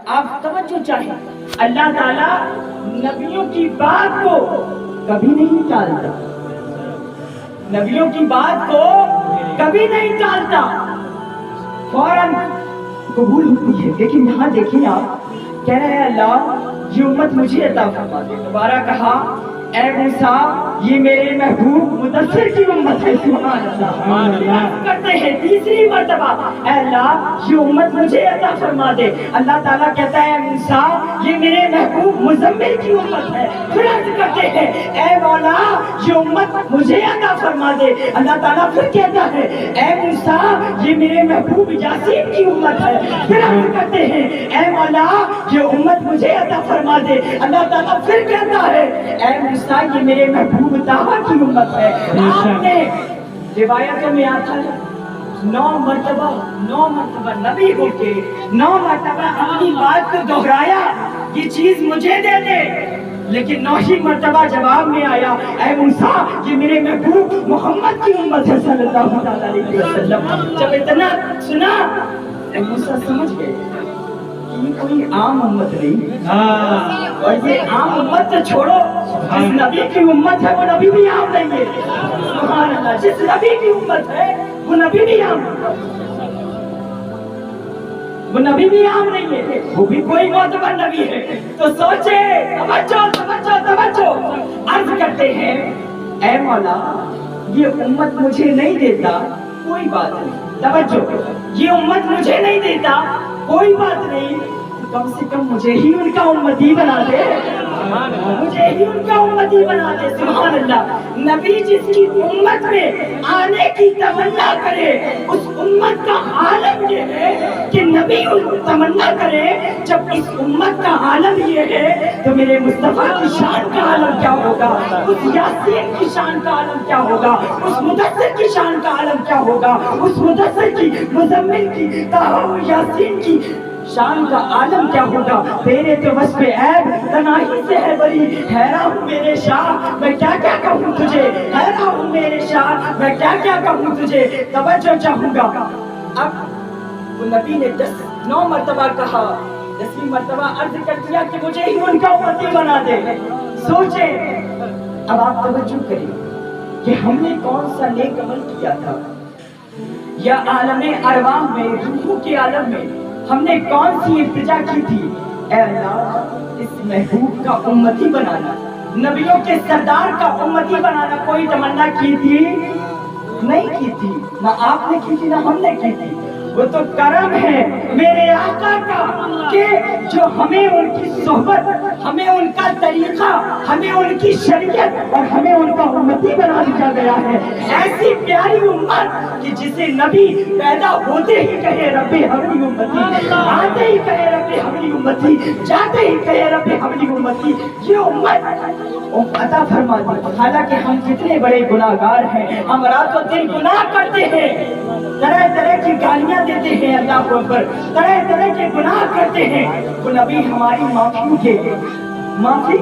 آپ توجہ چاہیں، اللہ تعالیٰ نبیوں کی بات کو کبھی نہیں ٹالتا، نبیوں کی بات کو کبھی نہیں ٹالتا، فوراً قبول ہوتی ہے۔ لیکن یہاں دیکھیں آپ، کہہ رہے ہیں اللہ یہ امت مجھے عطا فرما دے۔ دوبارہ کہا اے موسیٰ یہ میرے محبوب مدثر کی امت ہے۔ سبحان اللہ کرتے ہیں تیسری مرتبہ، اے اللہ یہ امت مجھے عطا فرما دے۔ اللہ تعالیٰ کہتا ہے موسیٰ یہ میرے محبوب مزمل کی امت ہے۔ پھر عرض کرتے ہیں اے مولا یہ امت مجھے عطا فرما دے۔ اللہ تعالیٰ پھر کہتا ہے اے موسیٰ یہ میرے محبوب یاسین کی امت ہے۔ پھر عرض کرتے ہیں اے مولا یہ امت مجھے عطا فرما دے۔ اللہ تعالیٰ پھر کہتا ہے اے موسیٰ یہ میرے محبوب طٰہٰ کی امت ہے۔ آپ نے روایتوں میں آتا ہے 9 مرتبہ نبی ہو کے 9 مرتبہ اپنی بات کو دہرایا یہ چیز مجھے دے دے، لیکن 9ویں مرتبہ جواب میں آیا اے موسیٰ یہ میرے محبوب محمد کی امت ہے صلی اللہ علیہ وسلم۔ جب اتنا سنا اے موسیٰ سمجھ گئے یہ کوئی عام امت نہیں، اور یہ عام امت تو چھوڑو، جس نبی کی امت ہے وہ نبی بھی عام نہیں ہے۔ سبحان اللہ، جس نبی کی امت ہے وہ نبی بھی عام نہیں ہے، وہ بھی کوئی معتبر نبی ہے۔ تو سوچے، توجہ عرض کرتے ہیں اے مولا یہ امت مجھے نہیں دیتا کوئی بات نہیں، توجہ یہ امت مجھے نہیں دیتا کوئی بات نہیں، کم سے کم مجھے ہی ان کا امتی بنا دے، مجھے ہی ان کا امتی بنا دے۔ سبحان اللہ، نبی جس کی امت میں آنے کی تمنا کرے اس امت کا عالم یہ ہے کہ نبی تمنا کرے۔ جب اس امت کا عالم یہ ہے تو میرے مصطفیٰ کی شان کا عالم کیا ہوگا، اس یاسین کی شان کا عالم کیا ہوگا، اس مدثر کی شان کا عالم کیا ہوگا، اس مدثر کی، مزمل کی، طٰہٰ و یاسین کی شان کا عالم کیا ہوگا۔ تیرے تو وصف عیب تنہائی سے ہے بری، حیران ہوں میرے شاہ میں کیا کیا کہوں تجھے، حیران ہوں میرے شاہ میں کیا کیا کہوں تجھے۔ توجہ چاہوں گا، اب وہ نبی نے 9 مرتبہ کہا، 10ویں مرتبہ عرض کر دیا کہ مجھے ہی ان کا امتی بنا دے۔ سوچیں، اب آپ توجہ کریں کہ ہم نے کون سا نیک عمل کیا تھا، یا عالم ارواح میں، روحوں کے عالم میں ہم نے کون سی التجا کی تھی، اے اللہ اس محبوب کا امتی بنانا، نبیوں کے سردار کا امتی بنانا کوئی تمنا کی تھی نہیں کی تھی، نہ آپ نے کی تھی نہ ہم نے کی تھی۔ وہ تو کرم ہے میرے آقا کا کہ جو ہمیں ان کی صحبت، ہمیں ان کا طریقہ، ہمیں ان کی شریعت اور ہمیں ان کا امتی بنا دیا گیا ہے۔ ایسی پیاری امت کہ جسے نبی پیدا ہوتے ہی کہے رب حبلی امتی، آتے ہی کہے رب حبلی امتی، جاتے ہی کہے رب حبلی امتی، یہ امت عطا فرما دی۔ حالانکہ ہم کتنے بڑے گناہگار ہیں، ہم رات و دن گناہ کرتے ہیں، طرح طرح کی گالیاں دیتے ہیں اللہ کو اکبر، طرح طرح کے گناہ کرتے ہیں۔ وہ نبی ہماری معافی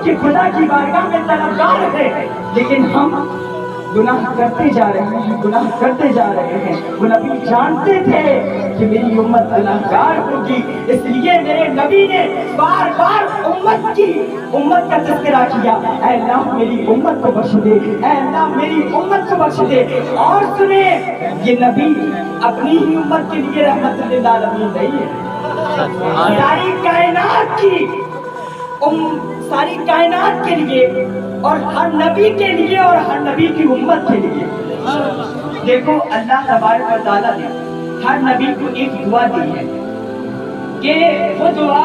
کے خدا کی بارگاہ میں طلبگار ہے، لیکن ہم گناہ کرتے جا رہے ہیں۔ وہ نبی جانتے تھے کہ میری امت گناہگار ہوگی، اس لیے میرے نبی نے بار بار امت کا تذکرہ کیا، اے اللہ میری امت کو بخش دے، اے اللہ میری امت کو بخش دے۔ اور سنیں، یہ نبی اپنی ہی امت کے لیے رحمت للعالمین نہیں ہے، ساری کائنات کے لیے، اور ہر نبی کے لیے اور ہر نبی کی امت کے لیے۔ دیکھو اللہ تبارک و تعالیٰ نے ہر نبی کو ایک دعا دی ہے کہ وہ دعا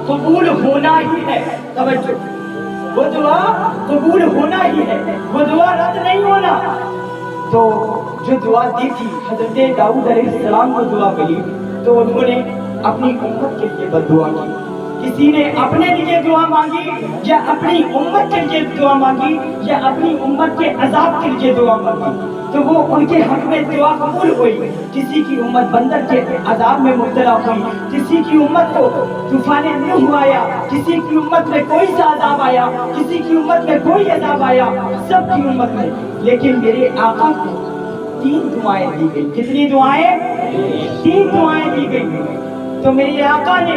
قبول ہونا ہی ہے، توجہ وہ دعا قبول ہونا ہی ہے، وہ دعا رد نہیں ہونا۔ تو جو دعا دی تھی حضرت داؤد علیہ السلام کو دعا ملی تو انہوں نے اپنی امت کے لیے بد دعا کی، کسی نے اپنے لیے دعا مانگی یا اپنی امت کے لیے دعا مانگی یا اپنی امت کے عذاب کے لیے دعا مانگی، تو وہ ان کے حق میں دعا قبول ہوئی۔ کسی کی امت بندر کے عذاب میں مبتلا ہوئی، کسی کی امت کو طوفان نوح آیا، کسی کی امت میں کوئی سا عذاب آیا، کسی کی امت میں کوئی عذاب آیا، سب کی امت میں۔ لیکن میرے آقا کو 3 دعائیں دی گئی۔ کتنی دعائیں؟ 3 دعائیں دی گئی۔ تو میرے آقا نے